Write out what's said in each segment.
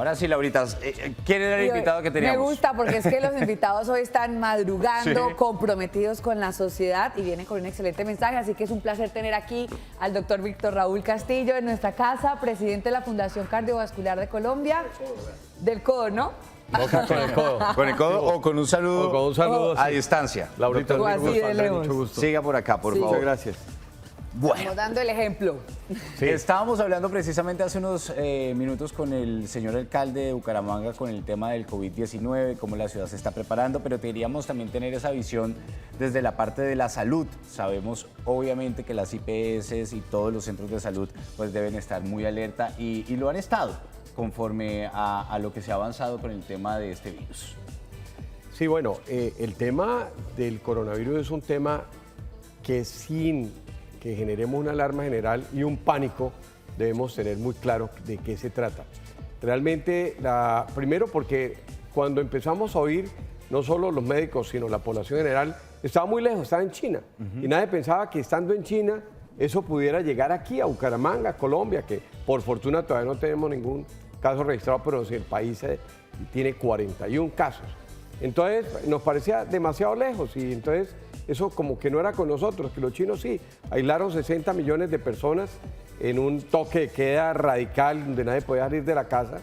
Ahora sí, Laurita, ¿quién era el invitado que teníamos? Me gusta porque es que los invitados hoy están madrugando, Sí. comprometidos con la sociedad y vienen con un excelente mensaje, así que es un placer tener aquí al doctor Víctor Raúl Castillo en nuestra casa, presidente de la Fundación Cardiovascular de Colombia, del codo, ¿no? No, con el codo. ¿Con el codo o con un saludo, O con un saludo a así. distancia? Laurita, O así de lejos. mucho gusto. Siga por acá, por Sí. favor. Muchas gracias. Bueno, Estamos dando el ejemplo. Sí. estábamos hablando precisamente hace unos minutos con el señor alcalde de Bucaramanga con el tema del COVID-19, cómo la ciudad se está preparando, pero queríamos también tener esa visión desde la parte de la salud. Sabemos obviamente que las IPS y todos los centros de salud pues deben estar muy alerta y lo han estado conforme a lo que se ha avanzado con el tema de este virus. Sí, bueno, el tema del coronavirus es un tema que sin que generemos una alarma general y un pánico, debemos tener muy claro de qué se trata. Realmente, primero porque cuando empezamos a oír, no solo los médicos, sino la población general, estaba muy lejos, estaba en China. Y nadie pensaba que estando en China, eso pudiera llegar aquí, a Bucaramanga, Colombia, que por fortuna todavía no tenemos ningún caso registrado, pero si el país tiene 41 casos. Entonces nos parecía demasiado lejos y entonces eso como que no era con nosotros, que los chinos sí, aislaron 60 millones de personas en un toque de queda radical donde nadie podía salir de la casa.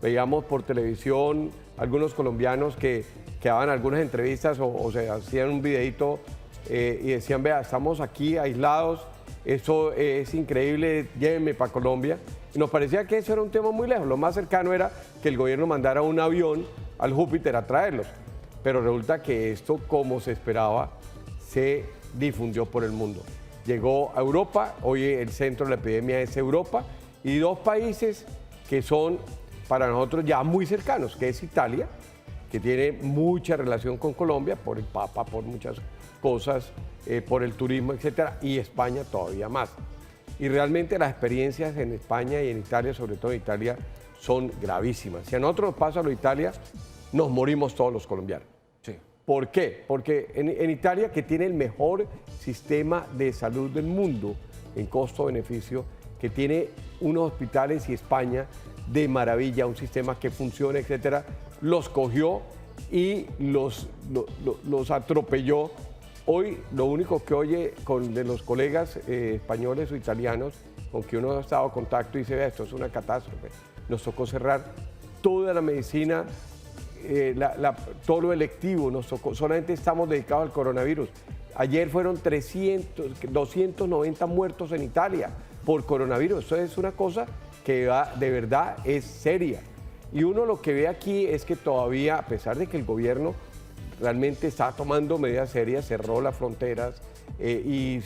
Veíamos por televisión algunos colombianos que daban algunas entrevistas o se hacían un videito y decían, vea, estamos aquí aislados, esto es increíble, llévenme para Colombia. Y nos parecía que eso era un tema muy lejos, lo más cercano era que el gobierno mandara un avión al Júpiter a traerlos. Pero resulta que esto, como se esperaba, se difundió por el mundo. Llegó a Europa, hoy el centro de la epidemia es Europa, y dos países que son para nosotros ya muy cercanos, que es Italia, que tiene mucha relación con Colombia, por el Papa, por muchas cosas, por el turismo, etcétera, y España todavía más. Y realmente las experiencias en España y en Italia, sobre todo en Italia, son gravísimas. Si a nosotros nos pasa lo de Italia, nos morimos todos los colombianos. Sí. ¿Por qué? Porque en Italia, que tiene el mejor sistema de salud del mundo en costo-beneficio, que tiene unos hospitales y España de maravilla, un sistema que funciona, etcétera, los cogió y los atropelló. Hoy lo único que oye de los colegas españoles o italianos con que uno ha estado en contacto y dice, vea, esto es una catástrofe. Nos tocó cerrar toda la medicina, todo lo electivo, nos tocó, solamente estamos dedicados al coronavirus. Ayer fueron 290 muertos en Italia por coronavirus. Eso es una cosa que de verdad es seria. Y uno lo que ve aquí es que todavía, a pesar de que el gobierno realmente está tomando medidas serias, cerró las fronteras y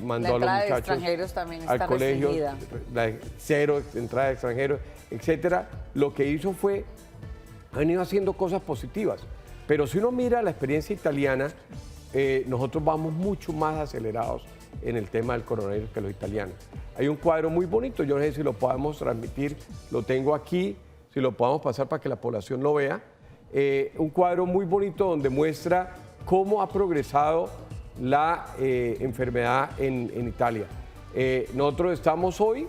mandó a los muchachos de extranjeros también está al colegio, restringida. Cero entrada de extranjeros, etcétera. Lo que hizo fue, han ido haciendo cosas positivas. Pero si uno mira la experiencia italiana, nosotros vamos mucho más acelerados en el tema del coronavirus que los italianos. Hay un cuadro muy bonito, yo no sé si lo podemos transmitir, lo tengo aquí, si lo podemos pasar para que la población lo vea. Un cuadro muy bonito donde muestra cómo ha progresado la enfermedad en Italia. Nosotros estamos hoy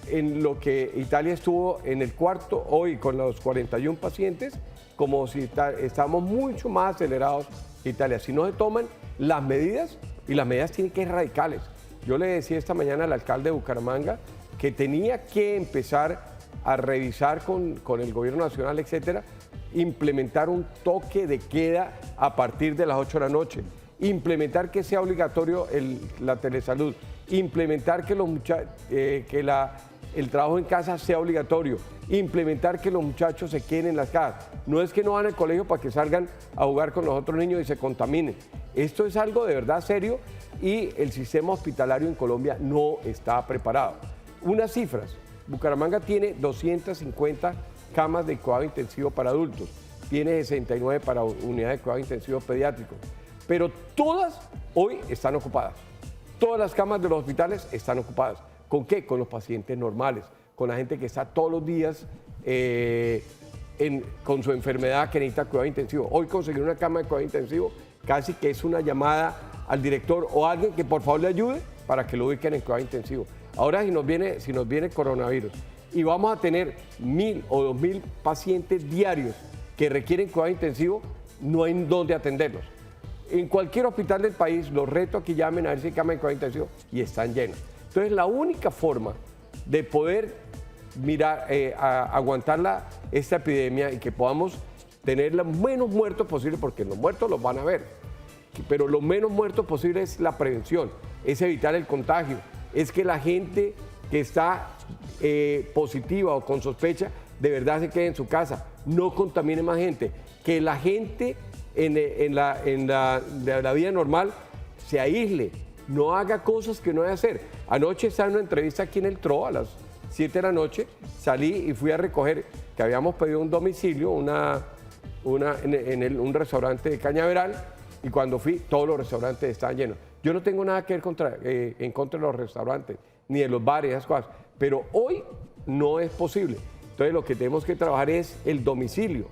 en lo que Italia estuvo en el cuarto, hoy con los 41 pacientes, como si estamos mucho más acelerados que Italia. Si no se toman las medidas, y las medidas tienen que ser radicales. Yo le decía esta mañana al alcalde de Bucaramanga que tenía que empezar a revisar con el gobierno nacional, etcétera, implementar un toque de queda a partir de las 8 de la noche, implementar que sea obligatorio la telesalud, implementar que el trabajo en casa sea obligatorio, implementar que los muchachos se queden en las casas. No es que no van al colegio para que salgan a jugar con los otros niños y se contaminen. Esto es algo de verdad serio y el sistema hospitalario en Colombia no está preparado. Unas cifras. Bucaramanga tiene 250 camas de cuidado intensivo para adultos, tiene 69 para unidades de cuidado intensivo pediátrico, pero todas hoy están ocupadas. Todas las camas de los hospitales están ocupadas. ¿Con qué? Con los pacientes normales, con la gente que está todos los días con su enfermedad que necesita cuidado intensivo. Hoy conseguir una cama de cuidado intensivo casi que es una llamada al director o a alguien que por favor le ayude para que lo ubiquen en cuidado intensivo. Ahora si nos viene coronavirus y vamos a tener 1.000 o 2.000 pacientes diarios que requieren cuidado intensivo, no hay dónde atenderlos. En cualquier hospital del país, los reto a que llamen a ver si hay cama de cuidado intensivo y están llenos. Entonces, la única forma de poder aguantar esta epidemia y que podamos tener los menos muertos posible, porque los muertos los van a ver, pero lo menos muertos posible es la prevención, es evitar el contagio, es que la gente que está positiva o con sospecha de verdad se quede en su casa, no contamine más gente, que la gente en la vida normal se aísle, no haga cosas que no debe hacer. Anoche estaba en una entrevista aquí en el TRO a las 7 de la noche, salí y fui a recoger, que habíamos pedido un domicilio, un restaurante de Cañaveral, y cuando fui, todos los restaurantes estaban llenos. Yo no tengo nada que ver en contra de los restaurantes, ni de los bares, esas cosas, pero hoy no es posible. Entonces lo que tenemos que trabajar es el domicilio,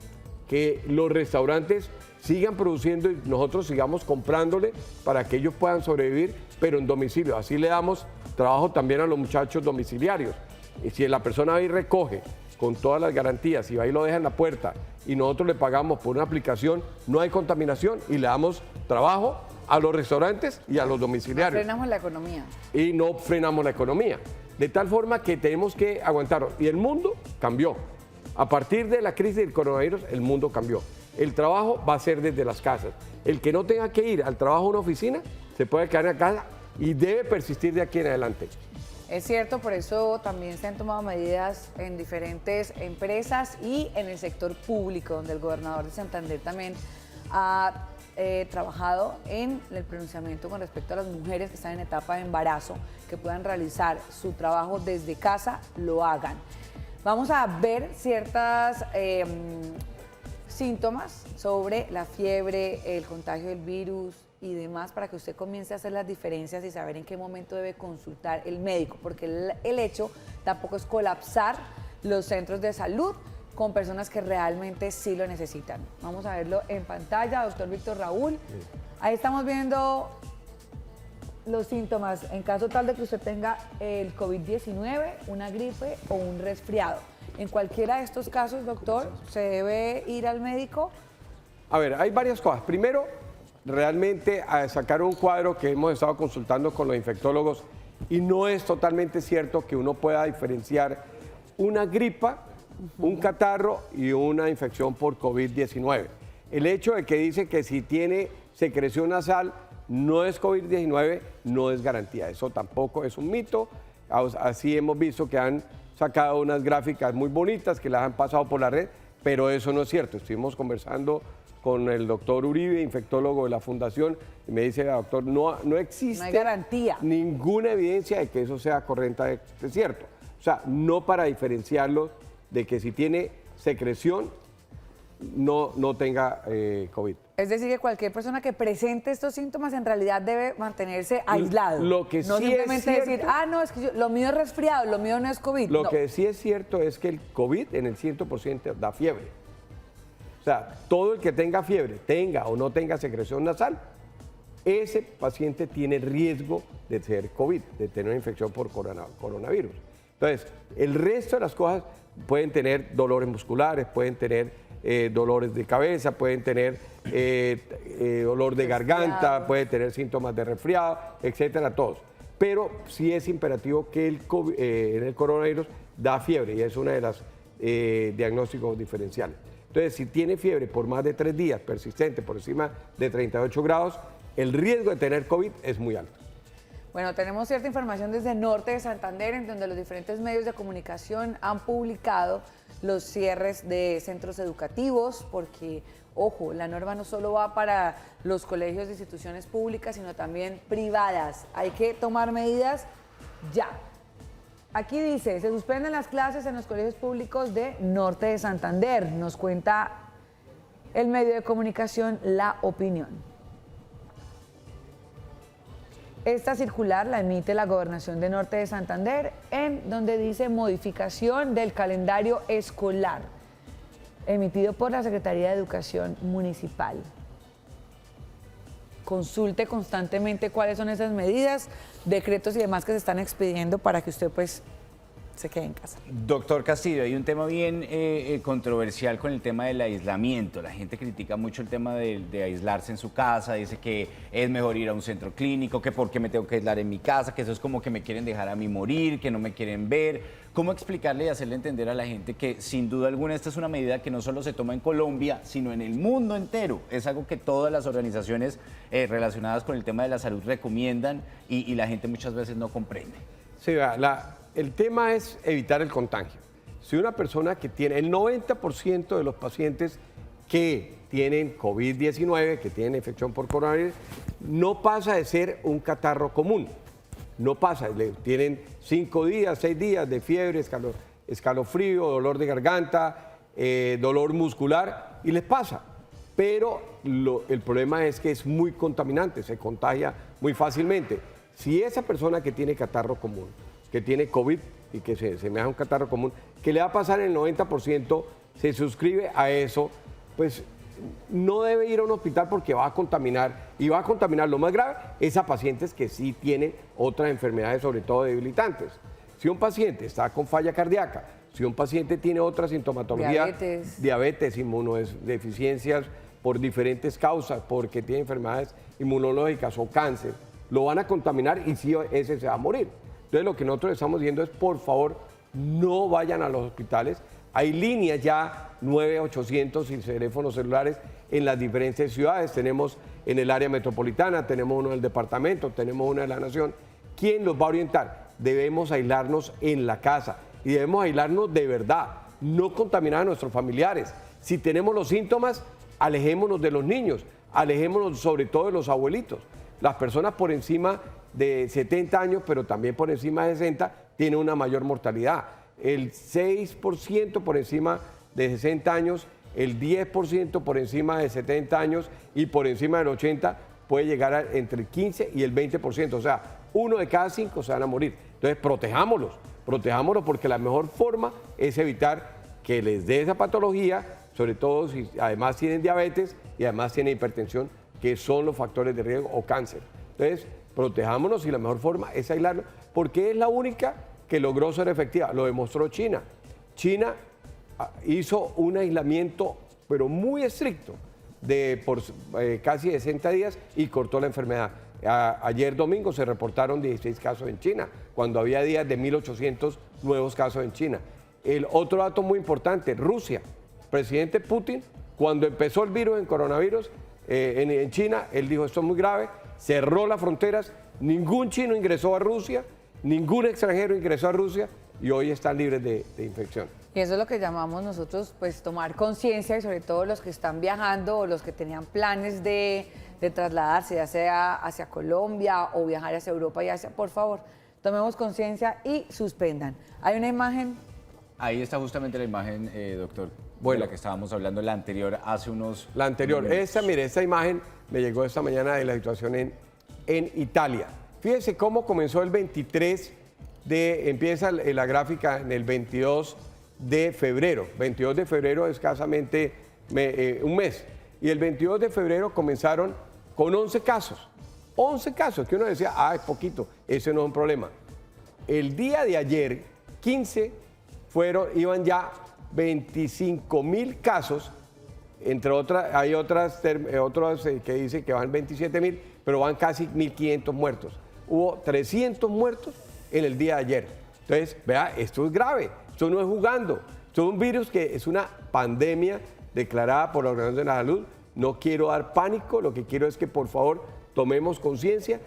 que los restaurantes sigan produciendo y nosotros sigamos comprándole para que ellos puedan sobrevivir, pero en domicilio. Así le damos trabajo también a los muchachos domiciliarios. Y si la persona va y recoge con todas las garantías y va y lo deja en la puerta y nosotros le pagamos por una aplicación, no hay contaminación y le damos trabajo a los restaurantes y a los domiciliarios. No frenamos la economía. Y no frenamos la economía. De tal forma que tenemos que aguantarlo. Y el mundo cambió. A partir de la crisis del coronavirus, el mundo cambió. El trabajo va a ser desde las casas. El que no tenga que ir al trabajo a una oficina, se puede quedar en casa y debe persistir de aquí en adelante. Es cierto, por eso también se han tomado medidas en diferentes empresas y en el sector público, donde el gobernador de Santander también ha trabajado en el pronunciamiento con respecto a las mujeres que están en etapa de embarazo, que puedan realizar su trabajo desde casa, lo hagan. Vamos a ver ciertas síntomas sobre la fiebre, el contagio del virus y demás, para que usted comience a hacer las diferencias y saber en qué momento debe consultar el médico, porque el hecho tampoco es colapsar los centros de salud con personas que realmente sí lo necesitan. Vamos a verlo en pantalla, doctor Víctor Raúl. Ahí estamos viendo los síntomas en caso tal de que usted tenga el COVID-19, una gripe o un resfriado. En cualquiera de estos casos, doctor, ¿se debe ir al médico? A ver, hay varias cosas. Primero, realmente sacar un cuadro que hemos estado consultando con los infectólogos y no es totalmente cierto que uno pueda diferenciar una gripa, un catarro y una infección por COVID-19. El hecho de que dice que si tiene secreción nasal no es COVID-19 no es garantía. Eso tampoco es un mito. Así hemos visto que han sacado unas gráficas muy bonitas que las han pasado por la red, pero eso no es cierto. Estuvimos conversando con el doctor Uribe, infectólogo de la Fundación, y me dice, doctor, no existe, no hay garantía, ninguna evidencia de que eso sea correctamente cierto. O sea, no para diferenciarlo de que si tiene secreción no tenga COVID. Es decir, que cualquier persona que presente estos síntomas en realidad debe mantenerse aislado. Lo que no sí simplemente es decir, no, es que lo mío es resfriado, lo mío no es COVID. Lo que sí es cierto es que el COVID en el 100% da fiebre. O sea, todo el que tenga fiebre, tenga o no tenga secreción nasal, ese paciente tiene riesgo de ser COVID, de tener una infección por coronavirus. Entonces, el resto de las cosas pueden tener dolores musculares, pueden tener dolores de cabeza, pueden tener dolor de garganta, pueden tener síntomas de resfriado, etcétera, todos. Pero sí es imperativo que el COVID, en el coronavirus da fiebre y es una de las diagnósticos diferenciales. Entonces, si tiene fiebre por más de 3 días, persistente, por encima de 38 grados, el riesgo de tener COVID es muy alto. Bueno, tenemos cierta información desde Norte de Santander, en donde los diferentes medios de comunicación han publicado los cierres de centros educativos, porque, ojo, la norma no solo va para los colegios de instituciones públicas, sino también privadas. Hay que tomar medidas ya. Aquí dice, se suspenden las clases en los colegios públicos de Norte de Santander. Nos cuenta el medio de comunicación La Opinión. Esta circular la emite la Gobernación de Norte de Santander, en donde dice modificación del calendario escolar, emitido por la Secretaría de Educación Municipal. Consulte constantemente cuáles son esas medidas, decretos y demás que se están expidiendo para que usted pues se quede en casa. Doctor Castillo, hay un tema bien controversial con el tema del aislamiento. La gente critica mucho el tema de aislarse en su casa, dice que es mejor ir a un centro clínico, que por qué me tengo que aislar en mi casa, que eso es como que me quieren dejar a mí morir, que no me quieren ver. ¿Cómo explicarle y hacerle entender a la gente que sin duda alguna esta es una medida que no solo se toma en Colombia, sino en el mundo entero? Es algo que todas las organizaciones relacionadas con el tema de la salud recomiendan y la gente muchas veces no comprende. Sí, el tema es evitar el contagio. Si una persona que tiene, el 90% de los pacientes que tienen COVID-19, que tienen infección por coronavirus, no pasa de ser un catarro común. No pasa, tienen 5 días, 6 días de fiebre, escalofrío, dolor de garganta, dolor muscular y les pasa. Pero el problema es que es muy contaminante, se contagia muy fácilmente. Si esa persona que tiene catarro común, que tiene COVID y que se me hace un catarro común, que le va a pasar el 90%, se suscribe a eso, pues no debe ir a un hospital porque va a contaminar, y va a contaminar lo más grave es a pacientes que sí tienen otras enfermedades, sobre todo debilitantes. Si un paciente está con falla cardíaca, si un paciente tiene otra sintomatología, diabetes, inmunodeficiencias por diferentes causas, porque tiene enfermedades inmunológicas o cáncer, lo van a contaminar y sí, ese se va a morir. Entonces lo que nosotros estamos diciendo es, por favor, no vayan a los hospitales. Hay líneas ya 9800 y teléfonos celulares en las diferentes ciudades. Tenemos en el área metropolitana, tenemos uno del departamento, tenemos uno de la nación. ¿Quién los va a orientar? Debemos aislarnos en la casa y debemos aislarnos de verdad, no contaminar a nuestros familiares. Si tenemos los síntomas, alejémonos de los niños, alejémonos sobre todo de los abuelitos. Las personas por encima de 70 años, pero también por encima de 60, tienen una mayor mortalidad. El 6% por encima de 60 años, el 10% por encima de 70 años y por encima del 80 puede llegar a entre el 15 y el 20%. O sea, 1 de cada 5 se van a morir. Entonces, protejámoslos porque la mejor forma es evitar que les dé esa patología, sobre todo si además tienen diabetes y además tienen hipertensión, que son los factores de riesgo, o cáncer. Entonces, protejámonos y la mejor forma es aislarlo, porque es la única que logró ser efectiva. Lo demostró China. China hizo un aislamiento, pero muy estricto, por casi 60 días y cortó la enfermedad. Ayer domingo se reportaron 16 casos en China, cuando había días de 1.800 nuevos casos en China. El otro dato muy importante, Rusia. Presidente Putin, cuando empezó el virus en coronavirus en China, él dijo, esto es muy grave, cerró las fronteras, ningún chino ingresó a Rusia, ningún extranjero ingresó a Rusia y hoy están libres de infección. Y eso es lo que llamamos nosotros, pues, tomar conciencia, y sobre todo los que están viajando o los que tenían planes de trasladarse, ya sea hacia Colombia o viajar hacia Europa y Asia, por favor, tomemos conciencia y suspendan. Hay una imagen. Ahí está justamente la imagen, doctor, bueno, de la que estábamos hablando, la anterior, hace unos... La anterior, minutos. mire, esta imagen me llegó esta mañana de la situación en Italia. Fíjense cómo comenzó el 23 empieza la gráfica en el 22 de febrero. 22 de febrero, escasamente un mes. Y el 22 de febrero comenzaron con 11 casos. 11 casos, que uno decía, es poquito, ese no es un problema. El día de ayer, 15, iban ya 25.000 casos, entre otras, hay otros que dicen que van 27.000, pero van casi 1.500 muertos. Hubo 300 muertos en el día de ayer. Entonces, vea, esto es grave, esto no es jugando, esto es un virus que es una pandemia declarada por la Organización de la Salud. No quiero dar pánico, lo que quiero es que por favor tomemos conciencia.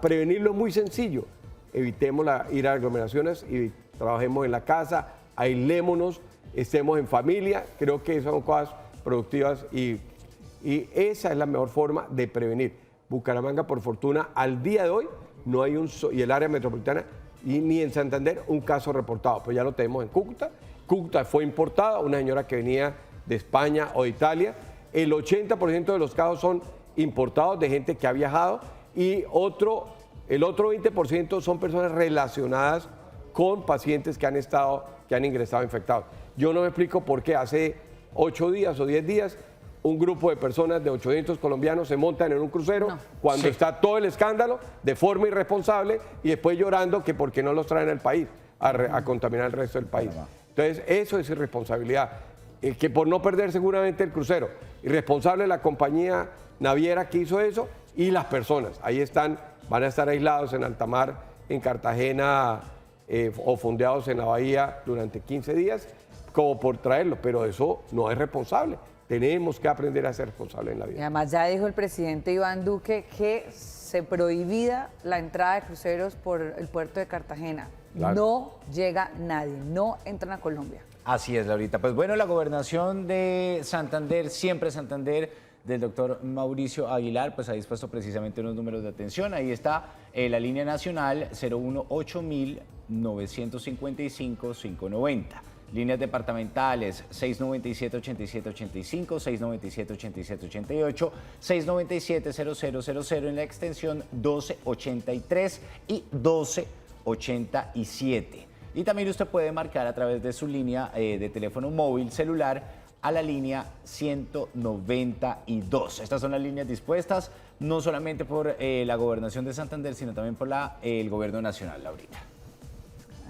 Prevenirlo es muy sencillo, evitemos ir a aglomeraciones y trabajemos en la casa, aislémonos, estemos en familia, creo que son cosas productivas y esa es la mejor forma de prevenir. Bucaramanga, por fortuna, al día de hoy no hay y el área metropolitana ni en Santander un caso reportado, pues ya lo tenemos en Cúcuta. Cúcuta fue importada, una señora que venía de España o de Italia. El 80% de los casos son importados de gente que ha viajado y el otro 20% son personas relacionadas con pacientes que han ingresado infectados. Yo no me explico por qué hace 8 días o 10 días un grupo de personas de 800 colombianos se montan en un crucero cuando está todo el escándalo de forma irresponsable y después llorando que por qué no los traen al país. a contaminar el resto del país. Entonces, eso es irresponsabilidad. Que por no perder seguramente el crucero. Irresponsable la compañía naviera que hizo eso y las personas. Ahí están, van a estar aislados en alta mar, en Cartagena o fondeados en la bahía durante 15 días, como por traerlo. Pero eso no es responsable. Tenemos que aprender a ser responsables en la vida. Y además ya dijo el presidente Iván Duque que se prohibida la entrada de cruceros por el puerto de Cartagena. Claro. No llega nadie, no entran a Colombia. Así es, Laurita. Pues bueno, la gobernación de Santander, siempre Santander, del doctor Mauricio Aguilar, pues ha dispuesto precisamente unos números de atención. Ahí está la línea nacional 018-955-590. Líneas departamentales 697-8785, 697-8788, 697-0000 en la extensión 1283 y 1287. Y también usted puede marcar a través de su línea de teléfono móvil celular a la línea 192. Estas son las líneas dispuestas no solamente por la gobernación de Santander, sino también por el gobierno nacional, Laurita.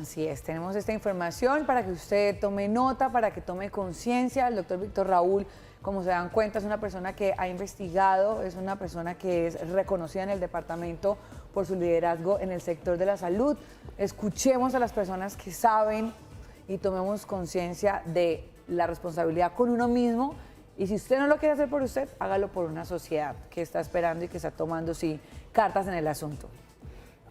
Así es, tenemos esta información para que usted tome nota, para que tome conciencia. El doctor Víctor Raúl, como se dan cuenta, es una persona que ha investigado, es una persona que es reconocida en el departamento por su liderazgo en el sector de la salud. Escuchemos a las personas que saben y tomemos conciencia de la responsabilidad con uno mismo. Y si usted no lo quiere hacer por usted, hágalo por una sociedad que está esperando y que está tomando, sí, cartas en el asunto.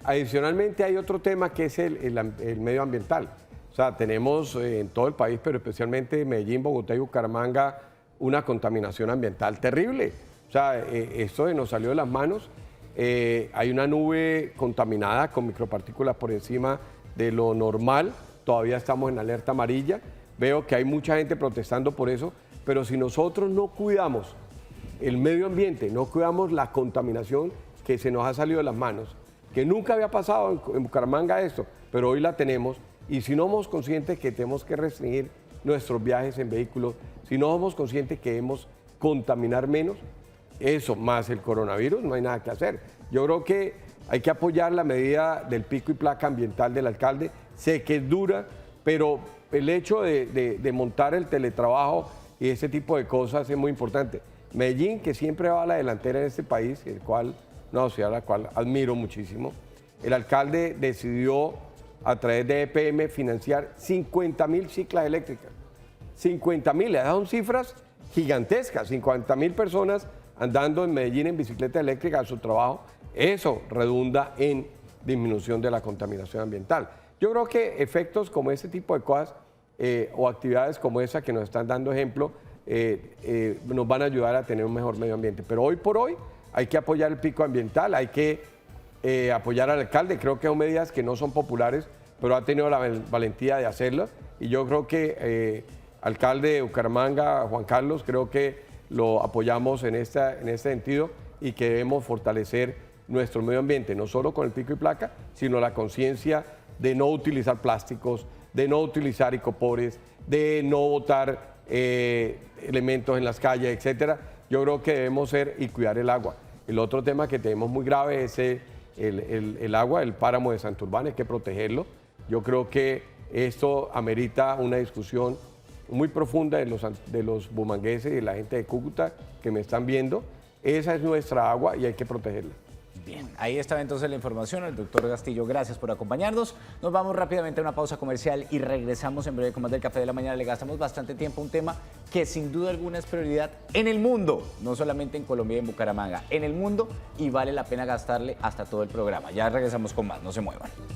Adicionalmente hay otro tema que es el medio ambiental. O sea, tenemos en todo el país, pero especialmente en Medellín, Bogotá y Bucaramanga, una contaminación ambiental terrible. O sea, esto nos salió de las manos. Hay una nube contaminada con micropartículas por encima de lo normal. Todavía estamos en alerta amarilla. Veo que hay mucha gente protestando por eso, pero si nosotros no cuidamos el medio ambiente, no cuidamos la contaminación que se nos ha salido de las manos, que nunca había pasado en Bucaramanga esto, pero hoy la tenemos, y si no somos conscientes que tenemos que restringir nuestros viajes en vehículos, si no somos conscientes que debemos contaminar menos, eso más el coronavirus, no hay nada que hacer. Yo creo que hay que apoyar la medida del pico y placa ambiental del alcalde. Sé que es dura, pero el hecho de montar el teletrabajo y ese tipo de cosas es muy importante. Medellín, que siempre va a la delantera en este país, una ciudad a la cual admiro muchísimo, el alcalde decidió a través de EPM financiar 50.000 ciclas eléctricas. 50.000, son cifras gigantescas, 50.000 personas andando en Medellín en bicicleta eléctrica a su trabajo. Eso redunda en disminución de la contaminación ambiental. Yo creo que efectos como ese tipo de cosas o actividades como esa que nos están dando ejemplo nos van a ayudar a tener un mejor medio ambiente. Pero hoy por hoy hay que apoyar el pico ambiental, hay que apoyar al alcalde. Creo que son medidas que no son populares, pero ha tenido la valentía de hacerlas. Y yo creo que alcalde de Bucaramanga, Juan Carlos, creo que lo apoyamos en este sentido y que debemos fortalecer nuestro medio ambiente, no solo con el pico y placa, sino la conciencia de no utilizar plásticos, de no utilizar icopores, de no botar elementos en las calles, etcétera. Yo creo que debemos ser y cuidar el agua. El otro tema que tenemos muy grave es el agua, el páramo de Santurbán, hay que protegerlo. Yo creo que esto amerita una discusión muy profunda de los bumangueses y de la gente de Cúcuta que me están viendo. Esa es nuestra agua y hay que protegerla. Bien, ahí estaba entonces la información. El doctor Castillo, gracias por acompañarnos. Nos vamos rápidamente a una pausa comercial y regresamos en breve con más del Café de la Mañana. Le gastamos bastante tiempo a un tema que sin duda alguna es prioridad en el mundo, no solamente en Colombia y en Bucaramanga, en el mundo, y vale la pena gastarle hasta todo el programa. Ya regresamos con más, no se muevan.